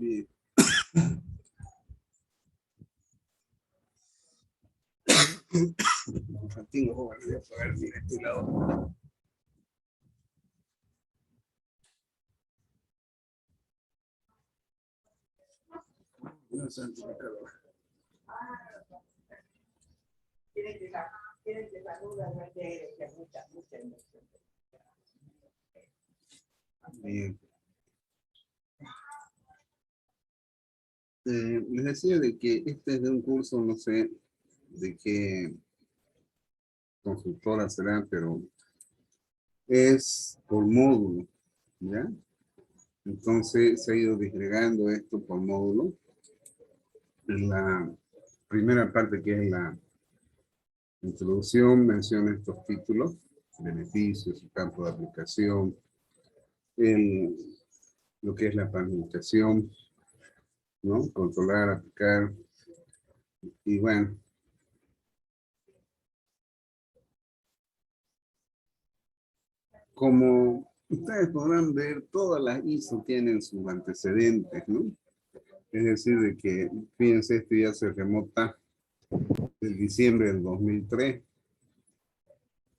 Bien. Tengo que ver bien este lado. No sé, bien. Les decía de que este es de un curso, no sé de qué consultora será, pero es por módulo, ¿ya? Entonces se ha ido disgregando esto por módulo. En la primera parte, que es la introducción, menciona estos títulos, beneficios, su campo de aplicación, lo que es la planificación, ¿no? Controlar, aplicar, y bueno. Como ustedes podrán ver, todas las ISO tienen sus antecedentes, ¿no? Es decir, de que, fíjense, esto ya se remota del diciembre del 2003.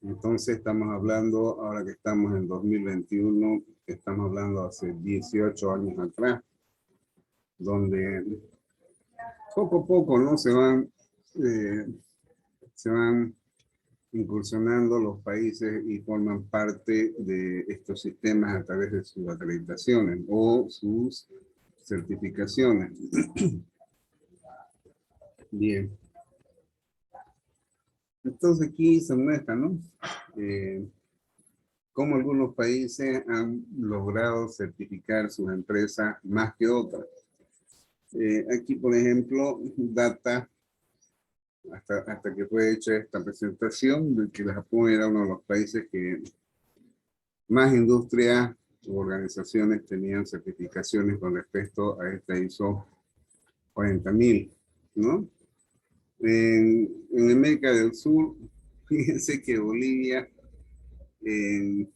Entonces estamos hablando, ahora que estamos en 2021, estamos hablando hace 18 años atrás, donde poco a poco, ¿no? Se van incursionando los países y forman parte de estos sistemas a través de sus acreditaciones o sus certificaciones. Bien. Entonces aquí se muestra, ¿no? Cómo algunos países han logrado certificar sus empresas más que otras. Aquí, por ejemplo, data, hasta que fue hecha esta presentación, de que Japón era uno de los países que más industrias u organizaciones tenían certificaciones con respecto a esta ISO 40.000, ¿no? En América del Sur, fíjense que Bolivia en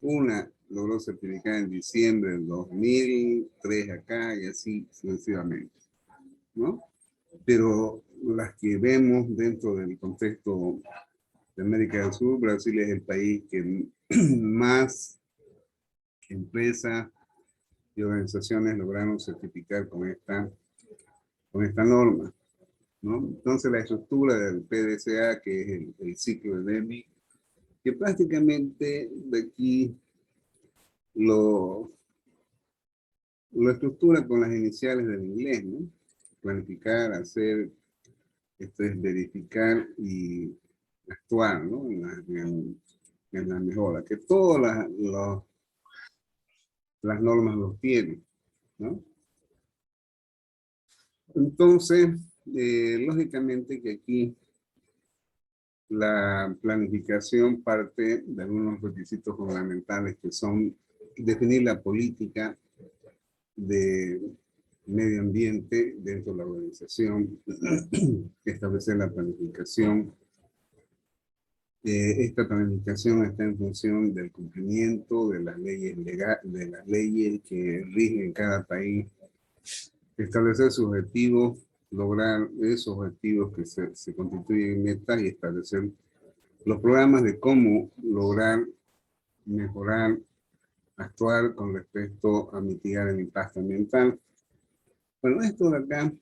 una logró certificar en diciembre del 2003 acá y así sucesivamente, ¿no? Pero las que vemos dentro del contexto de América del Sur, Brasil es el país que más empresas y organizaciones lograron certificar con esta norma, ¿no? Entonces la estructura del PDCA, que es el ciclo de DEMI, que prácticamente de aquí lo estructura con las iniciales del inglés, ¿no? Planificar, hacer, esto es verificar y actuar, ¿no? En la mejora, que todas las normas los tienen, ¿no? Entonces, lógicamente que aquí la planificación parte de algunos requisitos fundamentales que son definir la política de medio ambiente dentro de la organización, establecer la planificación. Esta planificación está en función del cumplimiento de las leyes de las leyes que rigen cada país, establecer sus objetivos, lograr esos objetivos que se constituyen en metas y establecer los programas de cómo lograr mejorar, actuar con respecto a mitigar el impacto ambiental. Bueno, esto de acá,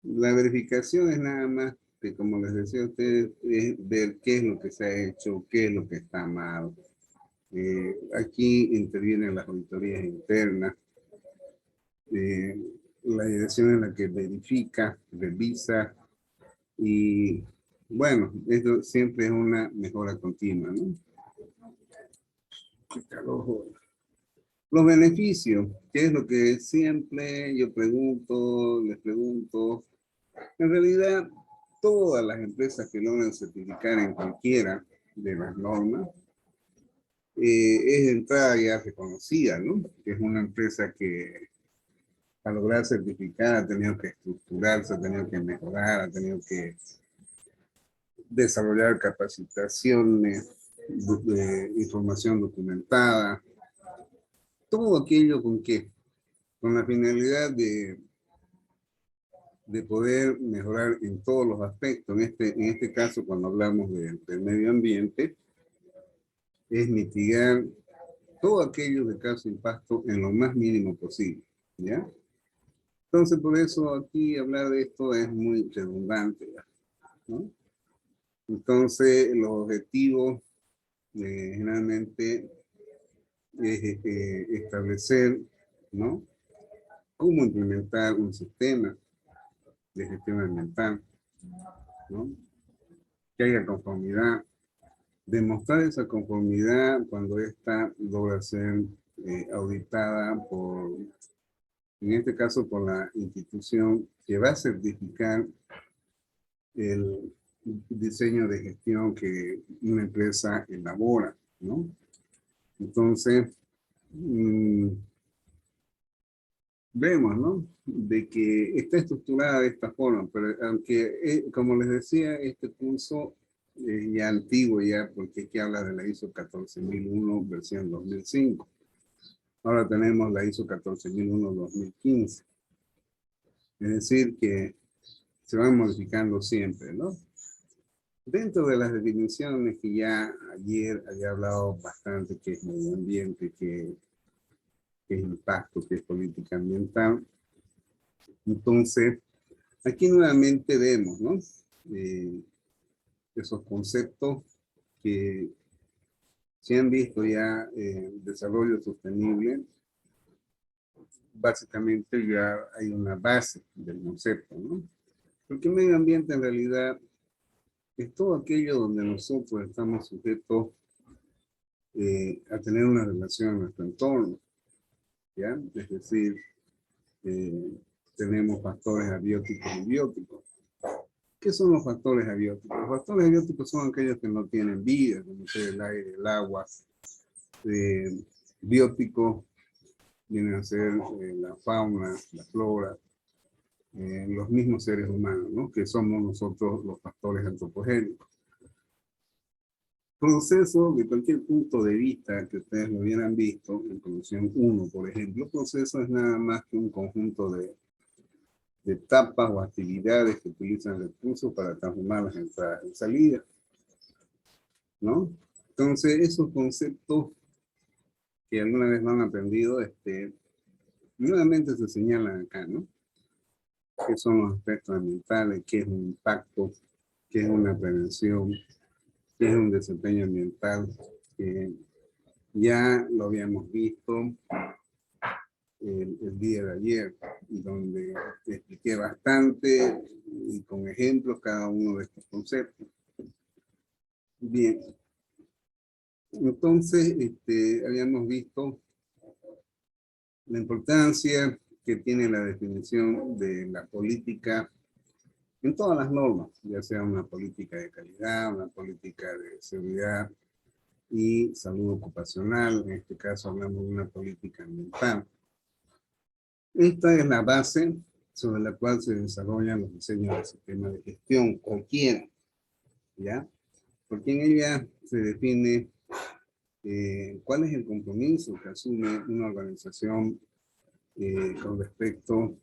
la verificación es nada más que, como les decía a ustedes, es ver qué es lo que se ha hecho, qué es lo que está mal. Aquí intervienen las auditorías internas, la dirección en la que verifica, revisa y, bueno, esto siempre es una mejora continua, ¿no? Los beneficios, que es lo que siempre yo pregunto, les pregunto. En realidad, todas las empresas que logran certificar en cualquiera de las normas, es de entrada ya reconocida, ¿no? Que es una empresa que para lograr certificar ha tenido que estructurarse, ha tenido que mejorar, ha tenido que desarrollar capacitaciones, información documentada, todo aquello con con la finalidad de poder mejorar en todos los aspectos. En este caso, cuando hablamos del medio ambiente, es mitigar todo aquello que causa impacto en lo más mínimo posible, ¿ya? Entonces, por eso aquí hablar de esto es muy redundante, ¿no? Entonces, los objetivos generalmente es establecer, ¿no? Cómo implementar un sistema de gestión ambiental, ¿no? Que haya conformidad, demostrar esa conformidad cuando ésta logra ser auditada por, en este caso, por la institución que va a certificar el diseño de gestión que una empresa elabora, ¿no? Entonces, vemos, ¿no? De que está estructurada de esta forma, pero aunque, como les decía, este curso es ya antiguo ya, porque aquí habla de la ISO 14001 versión 2005. Ahora tenemos la ISO 14001 2015. Es decir, que se van modificando siempre, ¿no? Dentro de las definiciones que ya ayer había hablado bastante, que es medio ambiente, que es impacto, que es política ambiental. Entonces, aquí nuevamente vemos, ¿no? Esos conceptos que se han visto ya en desarrollo sostenible. Básicamente ya hay una base del concepto, ¿no? Porque medio ambiente en realidad es todo aquello donde nosotros estamos sujetos a tener una relación en nuestro entorno, ¿ya? Es decir, tenemos factores abióticos y bióticos. ¿Qué son los factores abióticos? Los factores abióticos son aquellos que no tienen vida, como ser el aire, el agua. Bióticos vienen a ser la fauna, la flora, los mismos seres humanos, ¿no? Que somos nosotros los factores antropogénicos. Proceso, de cualquier punto de vista que ustedes lo hubieran visto, en Condición 1, por ejemplo, proceso es nada más que un conjunto de etapas o actividades que utilizan recursos para transformar las entradas en salidas, ¿no? Entonces, esos conceptos que alguna vez no han aprendido, nuevamente se señalan acá, ¿no? ¿Qué son los aspectos ambientales? ¿Qué es un impacto? ¿Qué es una prevención? ¿Qué es un desempeño ambiental? Ya lo habíamos visto el día de ayer, donde expliqué bastante y con ejemplos cada uno de estos conceptos. Bien, entonces habíamos visto la importancia que tiene la definición de la política en todas las normas, ya sea una política de calidad, una política de seguridad y salud ocupacional, en este caso hablamos de una política ambiental. Esta es la base sobre la cual se desarrollan los diseños del sistema de gestión, cualquiera, ¿ya? Porque en ella se define cuál es el compromiso que asume una organización con respecto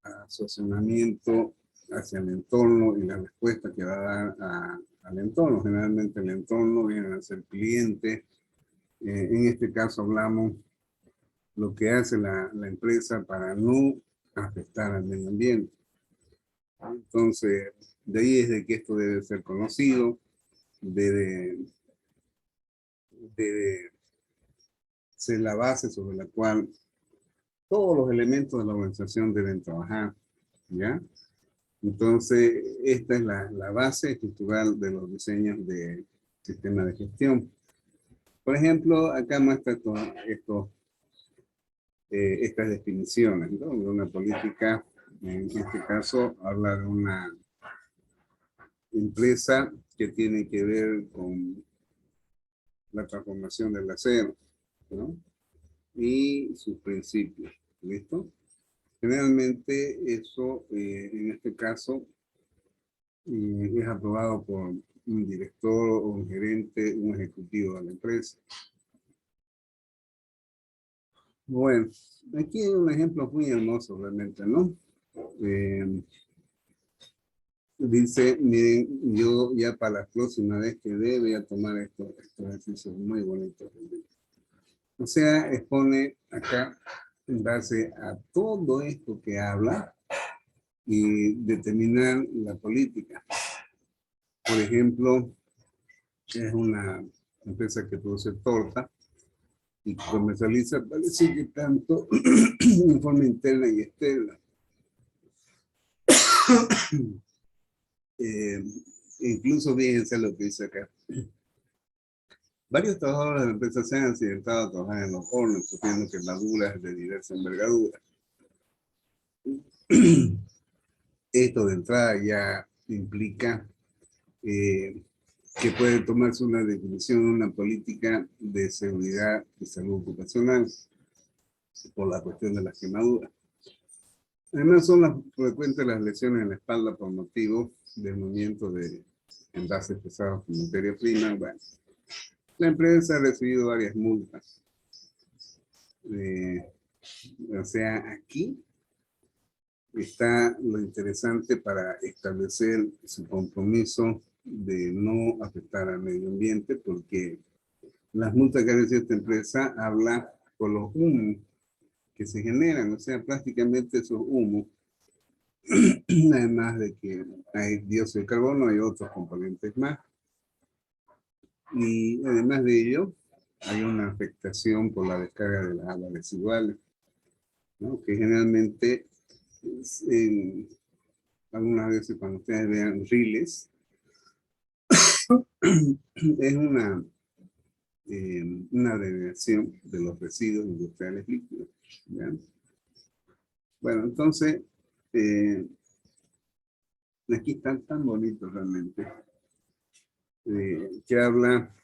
a su accionamiento hacia el entorno y la respuesta que va a dar al entorno. Generalmente el entorno viene a ser cliente. En este caso hablamos lo que hace la empresa para no afectar al medio ambiente. Entonces, de ahí es de que esto debe ser conocido, debe ser la base sobre la cual todos los elementos de la organización deben trabajar, ¿ya? Entonces, esta es la base estructural de los diseños de sistema de gestión. Por ejemplo, acá muestra estas definiciones, ¿no? De una política, en este caso, habla de una empresa que tiene que ver con la transformación del acero, ¿no? Y sus principios, ¿listo? Generalmente eso, en este caso, es aprobado por un director o un gerente, un ejecutivo de la empresa. Bueno, aquí hay un ejemplo muy hermoso realmente, ¿no? Dice, miren, yo ya para la próxima vez que dé voy a tomar estos ejercicios muy bonitos. O sea, expone acá en base a todo esto que habla y determinar la política. Por ejemplo, es una empresa que produce torta y comercializa, parece que tanto en forma interna y externa. Eh, incluso fíjense lo que dice acá. Varios trabajadores de la empresa se han accidentado a trabajar en los hornos, sufriendo quemaduras de diversa envergadura. Esto de entrada ya implica que puede tomarse una definición, una política de seguridad y salud ocupacional por la cuestión de las quemaduras. Además, son frecuentes las lesiones en la espalda por motivo del movimiento de envases pesados con materia prima. Bueno, la empresa ha recibido varias multas. O sea, aquí está lo interesante para establecer su compromiso de no afectar al medio ambiente, porque las multas que ha recibido esta empresa habla por los humos que se generan, o sea, prácticamente esos humos, además de que hay dióxido de carbono, hay otros componentes más, y además de ello, hay una afectación por la descarga de las aguas residuales, ¿no? Que generalmente en, algunas veces cuando ustedes vean riles, es una derivación de los residuos industriales líquidos. ¿Ya? Bueno, entonces, aquí están tan bonitos realmente, que habla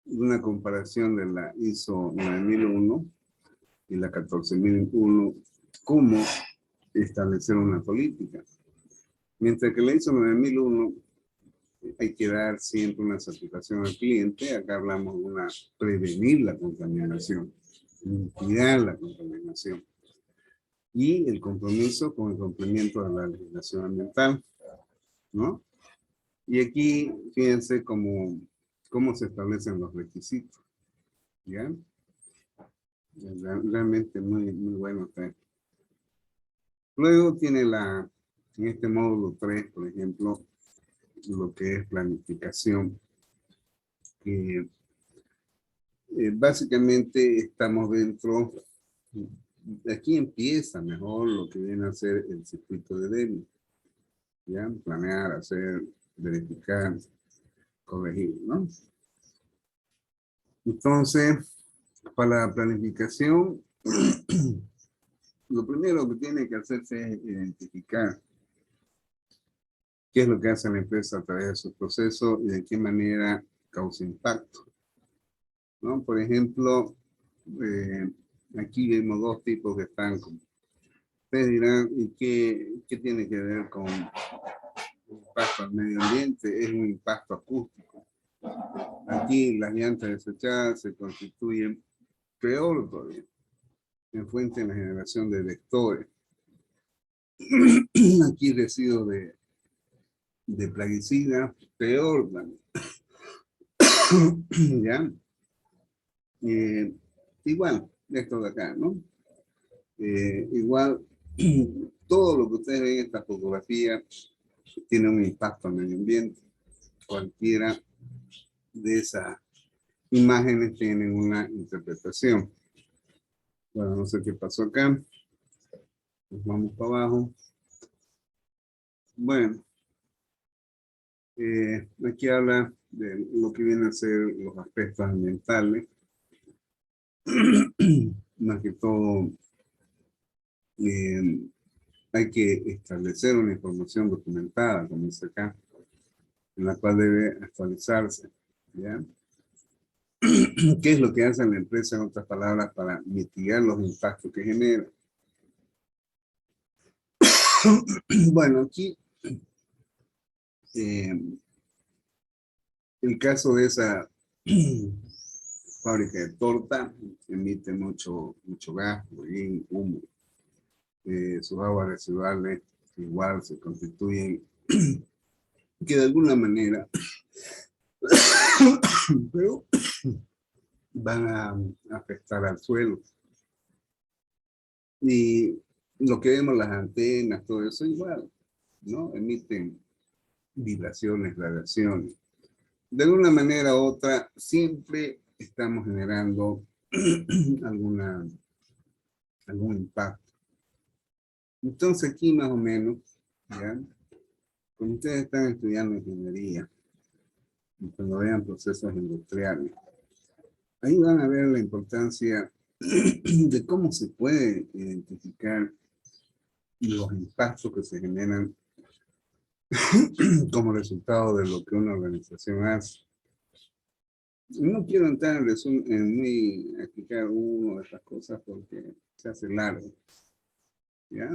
de una comparación de la ISO 9001 y la 14001, cómo establecer una política. Mientras que la ISO 9001 hay que dar siempre una satisfacción al cliente, acá hablamos de prevenir la contaminación, mitigar la contaminación y el compromiso con el cumplimiento de la legislación ambiental, ¿no? Y aquí, fíjense cómo se establecen los requisitos, ¿ya? Realmente muy, muy bueno está. Luego tiene en este módulo 3, por ejemplo, lo que es planificación, que básicamente estamos dentro, aquí empieza mejor lo que viene a ser el circuito de Deming, ¿ya? Planear, hacer, verificar, corregir, ¿no? Entonces, para la planificación, lo primero que tiene que hacerse es identificar qué es lo que hace la empresa a través de su proceso y de qué manera causa impacto, ¿no? Por ejemplo, aquí vemos dos tipos de estancos. Ustedes dirán, ¿y qué tiene que ver con impacto al medio ambiente? Es un impacto acústico. Aquí las llantas desechadas se constituyen, peor todavía, en fuente de la generación de vectores. Aquí residuos de plaguicidas, peor también. ¿Ya? Igual, esto de acá, ¿no? Igual, todo lo que ustedes ven en esta fotografía tiene un impacto al medio ambiente. Cualquiera de esas imágenes tienen una interpretación. Bueno, no sé qué pasó acá. Nos vamos para abajo. Bueno, aquí habla de lo que vienen a ser los aspectos ambientales. Más que todo, hay que establecer una información documentada, como dice acá, en la cual debe actualizarse. ¿Ya? ¿Qué es lo que hace la empresa, en otras palabras, para mitigar los impactos que genera? Bueno, aquí el caso de esa fábrica de torta emite mucho gas, hollín, humo. Sus aguas residuales igual se constituyen que de alguna manera pero van a afectar al suelo. Y lo que vemos, las antenas, todo eso igual, ¿no? Emiten vibraciones, radiaciones. De alguna manera u otra, siempre estamos generando algún impacto. Entonces aquí más o menos, ¿ya? Cuando ustedes están estudiando ingeniería, y cuando vean procesos industriales, ahí van a ver la importancia de cómo se puede identificar los impactos que se generan como resultado de lo que una organización hace. No quiero entrar en explicar una de estas cosas porque se hace largo. ¿Ya?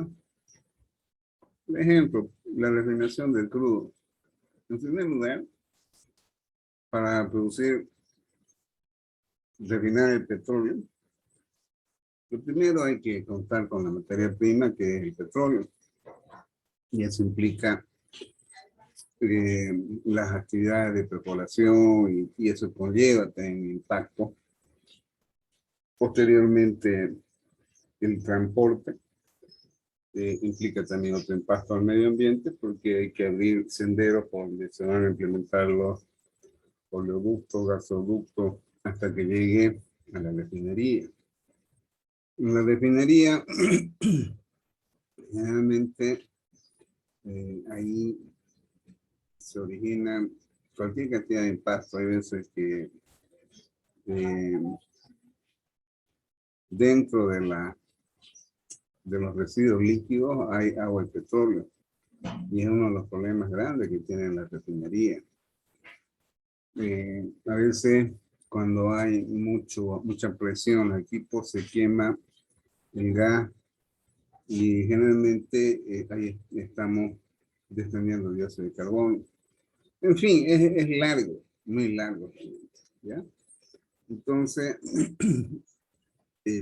Por ejemplo, la refinación del crudo. En primer lugar, para refinar el petróleo, lo primero hay que contar con la materia prima, que es el petróleo. Y eso implica las actividades de perforación y eso conlleva también impacto. Posteriormente, el transporte implica también otro impacto al medio ambiente porque hay que abrir senderos por donde se van a implementar los oleoductos, gasoductos, hasta que llegue a la refinería. En la refinería, generalmente, ahí se origina cualquier cantidad de impacto. Hay veces que dentro de los residuos líquidos hay agua y petróleo. Y es uno de los problemas grandes que tiene la refinería. A veces cuando hay mucha presión, el equipo se quema el gas y generalmente ahí estamos desprendiendo dióxido de carbono. En fin, es largo, muy largo. ¿Ya? Entonces,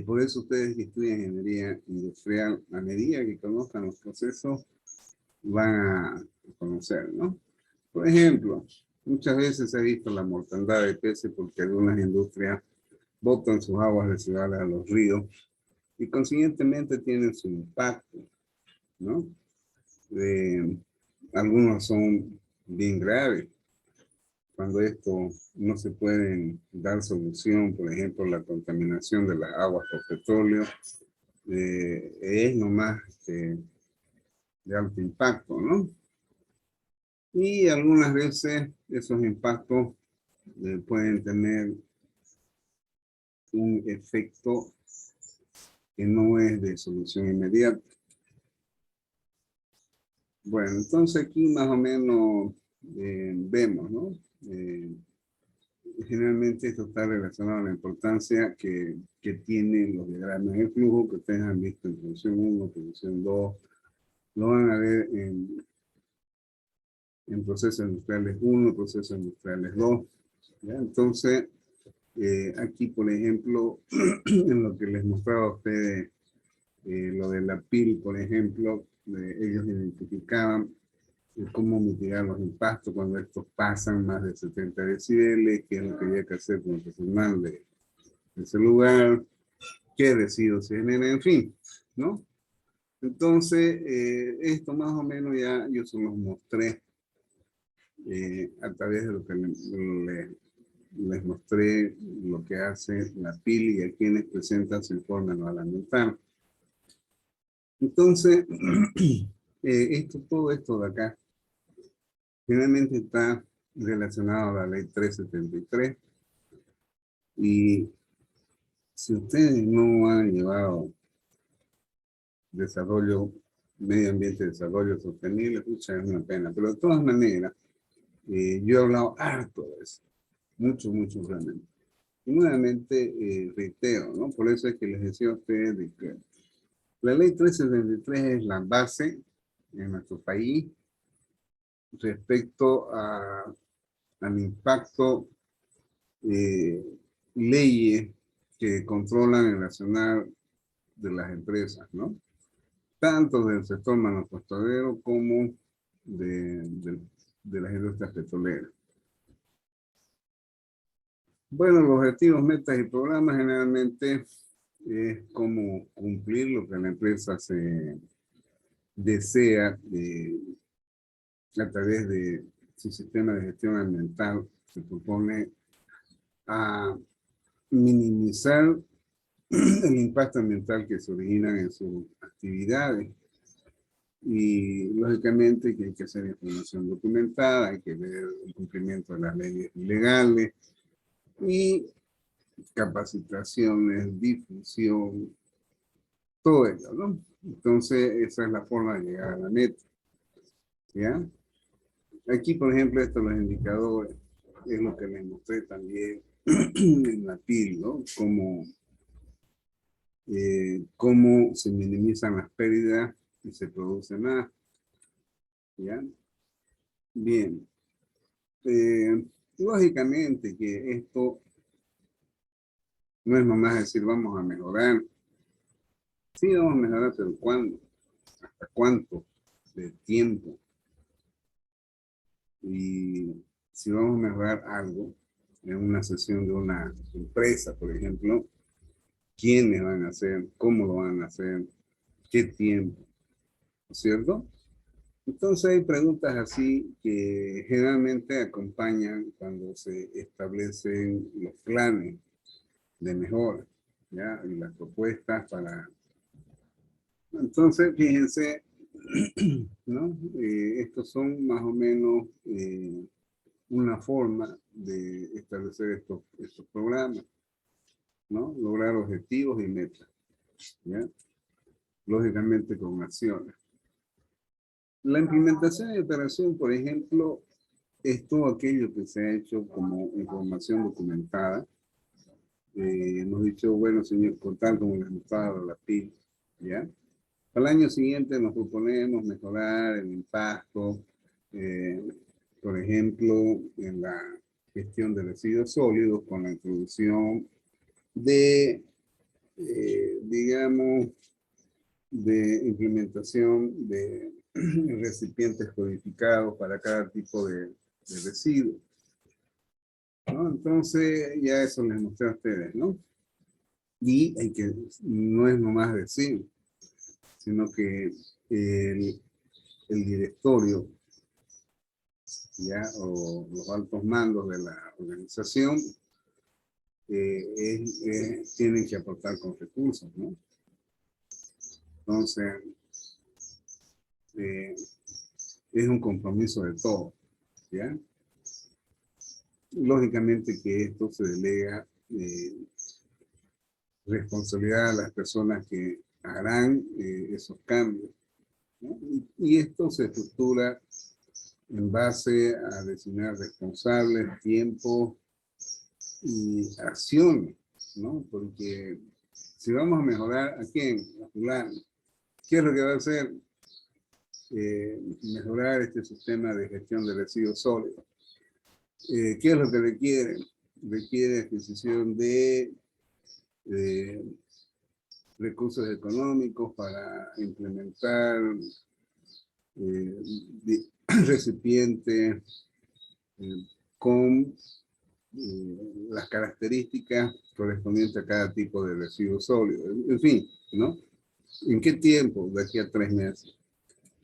por eso ustedes que estudian ingeniería industrial, a medida que conozcan los procesos, van a conocer, ¿no? Por ejemplo, muchas veces se ha visto la mortandad de peces porque algunas industrias botan sus aguas residuales a los ríos y consiguientemente tienen su impacto, ¿no? Algunos son bien graves. Cuando esto no se puede dar solución, por ejemplo, la contaminación de las aguas por petróleo, es nomás de alto impacto, ¿no? Y algunas veces esos impactos pueden tener un efecto que no es de solución inmediata. Bueno, entonces aquí más o menos vemos, ¿no? Generalmente esto está relacionado a la importancia que tienen los diagramas de flujo que ustedes han visto en posición 1, posición 2, lo van a ver en procesos industriales 1, procesos industriales 2. ¿Ya? Entonces, aquí, por ejemplo, en lo que les mostraba a ustedes, lo de la PIL, por ejemplo, ellos identificaban cómo mitigar los impactos cuando estos pasan más de 70 decibeles, qué es lo que había que hacer con el personal de ese lugar, qué residuos se generan, en fin, ¿no? Entonces, esto más o menos ya yo se los mostré a través de lo que les mostré lo que hace la PIL y a quienes presentan su informe anual ambiental. Entonces, todo esto de acá, finalmente está relacionado a la ley 373 y si ustedes no han llevado desarrollo, medio ambiente, desarrollo sostenible, pucha, es una pena, pero de todas maneras, yo he hablado harto de eso, mucho realmente. Y nuevamente reitero, ¿no? Por eso es que les decía a ustedes de que la ley 373 es la base en nuestro país respecto al impacto leyes que controlan el accionar de las empresas, ¿no? Tanto del sector manufacturero como de las industrias petroleras. Bueno, los objetivos, metas y programas generalmente es cómo cumplir lo que la empresa se desea a través de su sistema de gestión ambiental. Se propone a minimizar el impacto ambiental que se origina en sus actividades. Y lógicamente que hay que hacer información documentada, hay que ver el cumplimiento de las leyes legales y capacitaciones, difusión, todo ello, ¿no? Entonces, esa es la forma de llegar a la meta, ¿ya? Aquí, por ejemplo, estos los indicadores, es lo que les mostré también en la PIL, ¿no? Cómo se minimizan las pérdidas y se produce más, ¿ya? Bien. Lógicamente que esto no es nomás decir vamos a mejorar. Sí, vamos a mejorar, pero ¿cuándo? ¿Hasta cuánto de tiempo? Y si vamos a mejorar algo en una sesión de una empresa, por ejemplo, ¿quiénes van a hacer? ¿Cómo lo van a hacer? ¿Qué tiempo? ¿No es cierto? Entonces hay preguntas así que generalmente acompañan cuando se establecen los planes de mejora, ¿ya? Y las propuestas para... Entonces, fíjense, ¿no? Estos son más o menos una forma de establecer estos programas, ¿no? Lograr objetivos y metas, ¿ya? Lógicamente con acciones. La implementación y operación, por ejemplo, es todo aquello que se ha hecho como información documentada. Hemos dicho, bueno, señor, contar como les mostraba la PIB, ¿ya? Al año siguiente nos proponemos mejorar el impacto, eh, por ejemplo, en la gestión de residuos sólidos con la introducción de, digamos, de implementación de recipientes codificados para cada tipo de residuo, ¿no? Entonces, ya eso les mostré a ustedes, ¿no? Y hay que, no es nomás decir, sino que el directorio, ya, o los altos mandos de la organización tienen que aportar con recursos, ¿no? Entonces, es un compromiso de todos, ¿ya? Lógicamente que esto se delega responsabilidad a las personas que harán esos cambios, ¿no? Y esto se estructura en base a designar responsables, tiempo y acción, ¿no? Porque si vamos a mejorar, ¿a quién? A fulano. ¿Qué es lo que va a hacer? Mejorar este sistema de gestión de residuos sólidos. ¿Qué es lo que requiere? Requiere adquisición de recursos económicos para implementar recipientes con las características correspondientes a cada tipo de residuo sólido. En fin, ¿no? ¿En qué tiempo? De aquí a 3 meses.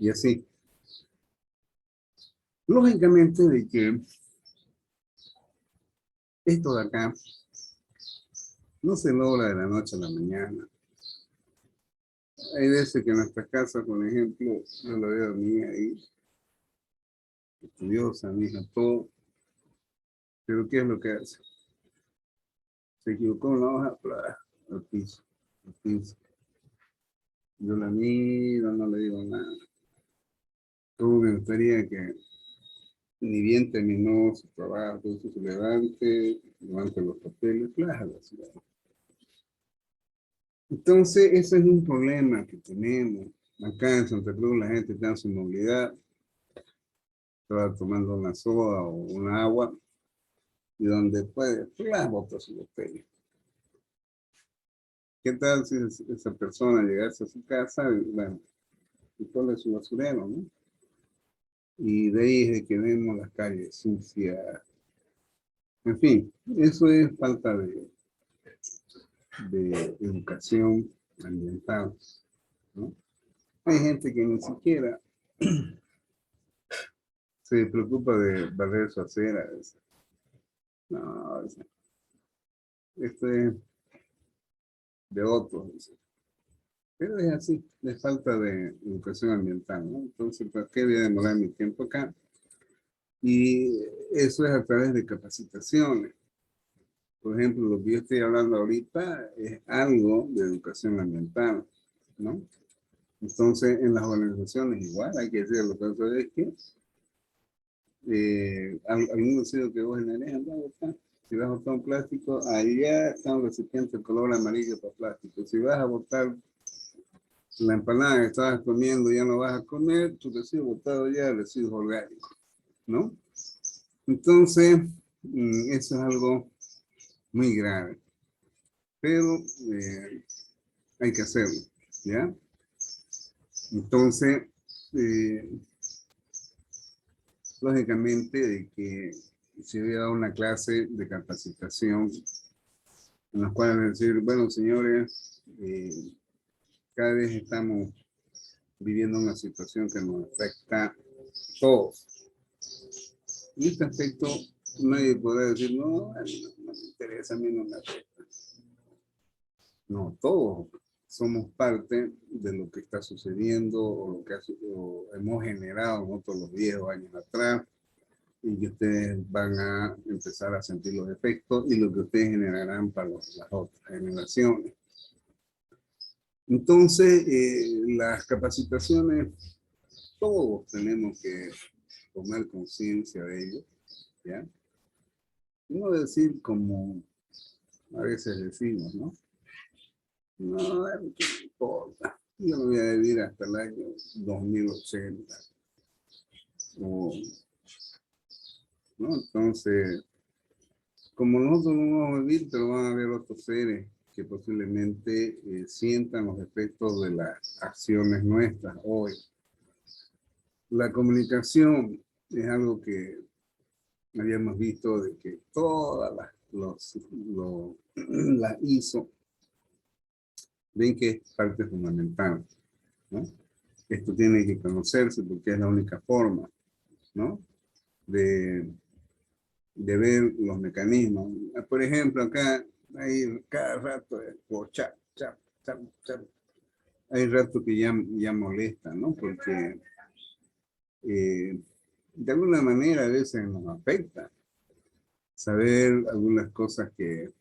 Y así. Lógicamente de que esto de acá no se logra de la noche a la mañana. Hay veces que en nuestras casas, por ejemplo, yo lo veo a mi hija ahí, estudiosa, mi hija, todo, pero ¿qué es lo que hace? Se equivocó en la hoja, al piso, al piso. Yo la miro, no le digo nada. Todo me gustaría que ni bien terminó su trabajo, se levante los papeles, claro. Entonces, ese es un problema que tenemos. Acá en Santa Cruz la gente está en su movilidad, estaba tomando una soda o un agua, y donde puede, las bota su botella. ¿Qué tal si esa persona llegase a su casa y, bueno, y pone su basurero, ¿no? Y de ahí es de que vemos las calles sucias. En fin, eso es falta de educación ambiental, ¿no? Hay gente que ni siquiera se preocupa de barrer su acera. No, esto es de otros. Pero es así, es falta de educación ambiental, ¿no? Entonces, ¿para qué voy a demorar mi tiempo acá? Y eso es a través de capacitaciones. Por ejemplo, lo que yo estoy hablando ahorita es algo de educación ambiental, ¿no? Entonces, en las organizaciones igual hay que decir lo que es que algún residuo que vos generes, anda a botar. Si vas a botar un plástico, allá está un recipiente de color amarillo para plástico. Si vas a botar la empanada que estabas comiendo, ya no vas a comer, tu residuo botado ya, residuos orgánicos, ¿no? Entonces, eso es algo muy grave, pero hay que hacerlo, ¿ya? Entonces, eh, lógicamente, de que se había dado una clase de capacitación en la cual decir, bueno, señores, cada vez estamos viviendo una situación que nos afecta a todos. En este aspecto, nadie podrá decir, no, a mí no me interesa, a mí no me afecta. No, todos somos parte de lo que está sucediendo o lo que hemos generado nosotros los 10 años atrás, y que ustedes van a empezar a sentir los efectos y lo que ustedes generarán para las otras generaciones. Entonces, las capacitaciones, todos tenemos que tomar conciencia de ello, ¿ya? No decir como a veces decimos, ¿no? No, a mí qué me importa. Yo no voy a vivir hasta el año 2080. O, ¿no? Entonces, como nosotros no vamos a vivir, pero van a haber otros seres que posiblemente sientan los efectos de las acciones nuestras hoy. La comunicación es algo que habíamos visto de que todas las ISO ven que es parte fundamental, ¿no? Esto tiene que conocerse porque es la única forma, ¿no? De ver los mecanismos. Por ejemplo, acá hay cada rato, chat, chat, chat, chat. Hay rato que ya molesta, ¿no? Porque de alguna manera a veces nos afecta saber algunas cosas que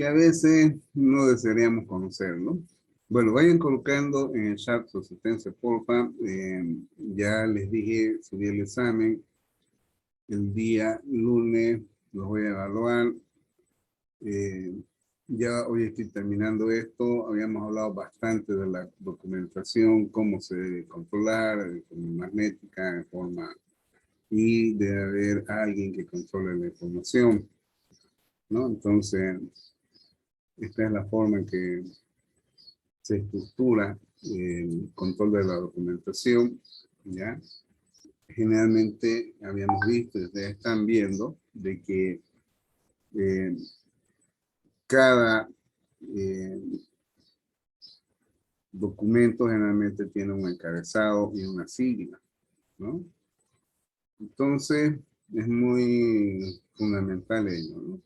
a veces no desearíamos conocer, ¿no? Bueno, vayan colocando en el chat su asistencia, porfa. Ya les dije, subí el examen. El día lunes los voy a evaluar. Ya hoy estoy terminando esto. Habíamos hablado bastante de la documentación, cómo se debe controlar, de forma magnética, de forma... Y debe haber alguien que controle la información, ¿no? Entonces, esta es la forma en que se estructura el control de la documentación, ¿ya? Generalmente habíamos visto, y ustedes están viendo, de que cada documento generalmente tiene un encabezado y una sigla, ¿no? Entonces, es muy fundamental ello, ¿no?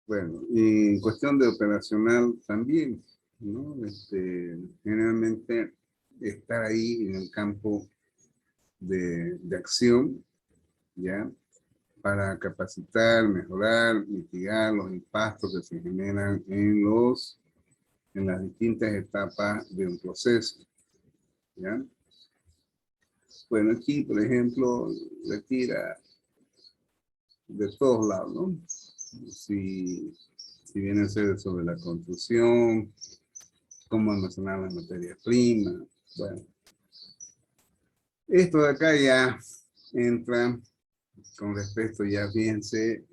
Bueno, y en cuestión de operacional también, ¿no? Generalmente estar ahí en el campo de acción, ¿ya? Para capacitar, mejorar, mitigar los impactos que se generan en las distintas etapas de un proceso, ¿ya? Bueno, aquí, por ejemplo, le tira de todos lados, ¿no? Si viene a ser sobre la construcción, cómo almacenar las materias primas, bueno. Esto de acá ya entra con respecto, ya fíjense,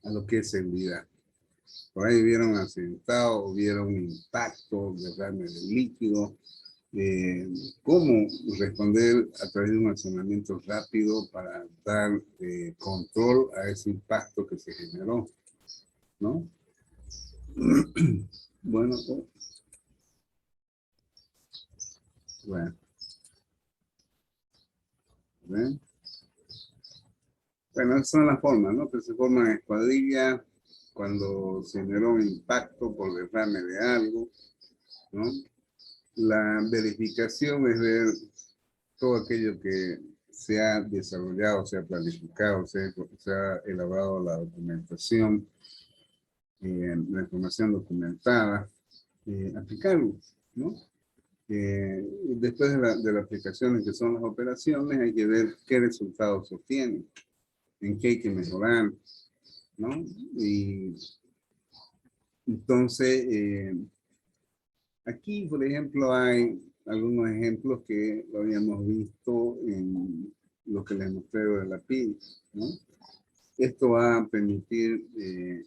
a lo que es seguridad. Por ahí vieron accidentado, vieron impacto, derrame de líquido. Cómo responder a través de un accionamiento rápido para dar control a ese impacto que se generó, ¿no? Bueno, bueno, ¿ven? Bueno, esas son las formas, ¿no? Que se forman escuadrillas cuando se generó un impacto por derrame de algo, ¿no? La verificación es ver todo aquello que se ha desarrollado, se ha planificado, se ha elaborado la documentación, la información documentada, aplicarlo, ¿no? Después de la aplicación que son las operaciones, hay que ver qué resultados se obtienen, en qué hay que mejorar, ¿no? Y entonces, aquí, por ejemplo, hay algunos ejemplos que lo habíamos visto en lo que les mostré de la PIB, ¿no? Esto va a permitir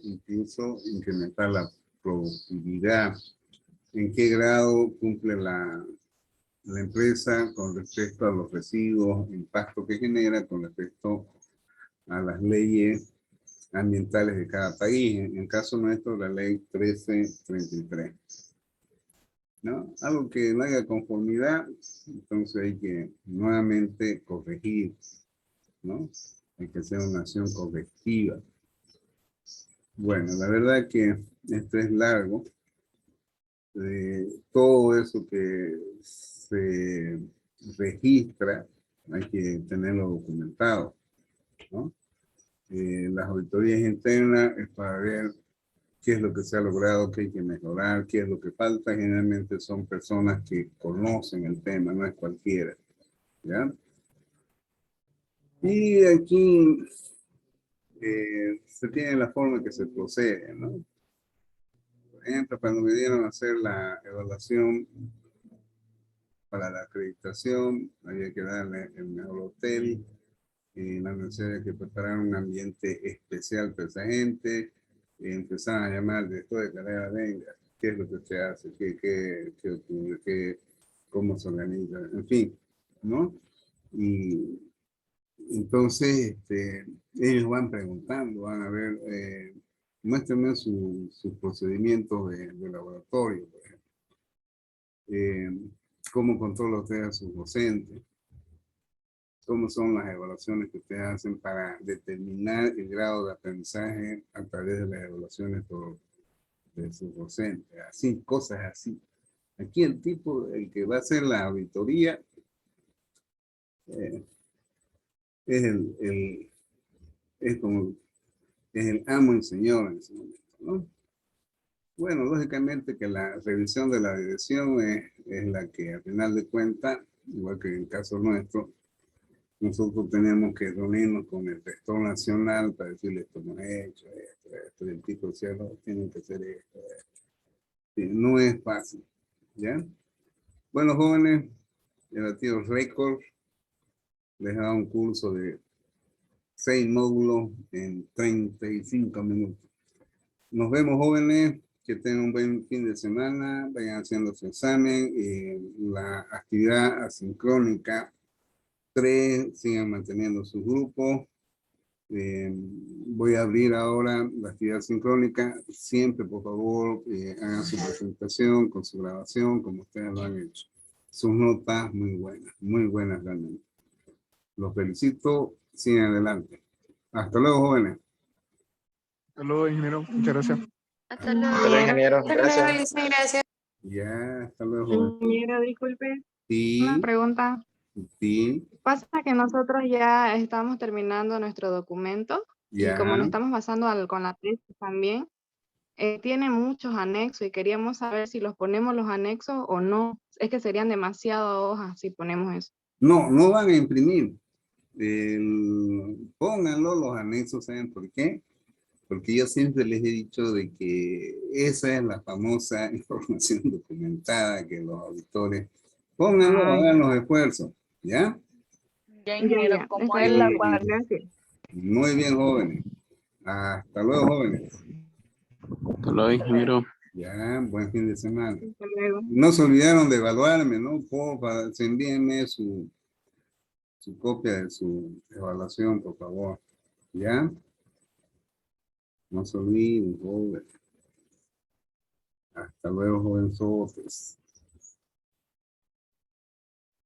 incluso incrementar la productividad. ¿En qué grado cumple la empresa con respecto a los residuos, impacto que genera con respecto a las leyes ambientales de cada país? En el caso nuestro, la ley 1333. ¿No? Algo que no haya conformidad, entonces hay que nuevamente corregir, ¿no? Hay que hacer una acción correctiva. Bueno, la verdad que esto es largo. Todo eso que se registra, hay que tenerlo documentado, ¿no? Las auditorías internas es para ver qué es lo que se ha logrado, qué hay que mejorar, qué es lo que falta. Generalmente son personas que conocen el tema, no es cualquiera, ¿ya? Y aquí se tiene la forma que se procede, ¿no? Por ejemplo, cuando me dieron a hacer la evaluación para la acreditación, había que darle el mejor hotel, y la universidad había que preparar un ambiente especial para esa gente, y empezaban a llamar después de carrera, venga, ¿qué es lo que usted hace? ¿Qué ocurre? ¿Cómo se organiza? En fin, ¿no? Y entonces, ellos van preguntando, van a ver, muéstrenme sus procedimientos de laboratorio, por ejemplo. ¿Cómo controla usted a sus docentes? ¿Cómo son las evaluaciones que ustedes hacen para determinar el grado de aprendizaje a través de las evaluaciones de sus docentes? Así, cosas así. Aquí el tipo, el que va a hacer la auditoría, es es como, es el amo y señor en ese momento, ¿no? Bueno, lógicamente que la revisión de la dirección es la que al final de cuentas, igual que en el caso nuestro, nosotros tenemos que reunirnos con el rector nacional para decirle esto no es hecho, esto, y el tipo decía, no, tienen que hacer esto. Sí, no es fácil, ¿ya? Bueno, jóvenes, he batido récord, les he dado un curso de 6 módulos en 35 minutos. Nos vemos, jóvenes, que tengan un buen fin de semana, vayan haciendo su examen, la actividad asincrónica 3, sigan manteniendo su grupo. Voy a abrir ahora la actividad sincrónica. Siempre, por favor, hagan su presentación con su grabación, como ustedes lo han hecho. Sus notas muy buenas realmente. Los felicito, sigan adelante. Hasta luego, jóvenes. Hasta luego, ingeniero. Muchas gracias. Hasta luego. Hasta luego, ingeniero. Gracias. Gracias. Ya, hasta luego, jóvenes. Ingeniero, disculpe, una Sí, pregunta. sí, Pasa que nosotros ya estamos terminando nuestro documento y como ya. nos estamos basando con la tesis también, tiene muchos anexos y queríamos saber si los ponemos los anexos o no. Es que serían demasiadas hojas si ponemos eso. No, no van a imprimir. Pónganlo los anexos, ¿saben por qué? Porque yo siempre les he dicho de que esa es la famosa información documentada que los auditores pónganlo, Ay, hagan los esfuerzos, ¿ya? Ya, ingeniero, ya, ¿cómo está es bien, la Sí. cual? gracias. Muy bien, jóvenes. Hasta luego, jóvenes. Hasta luego, ingeniero. Ya, buen fin de semana. Hasta luego. No se olvidaron de evaluarme, ¿no? Porfa, envíenme su copia de su evaluación, por favor. ¿Ya? No se olviden, jóvenes. Hasta luego, jovenzotes.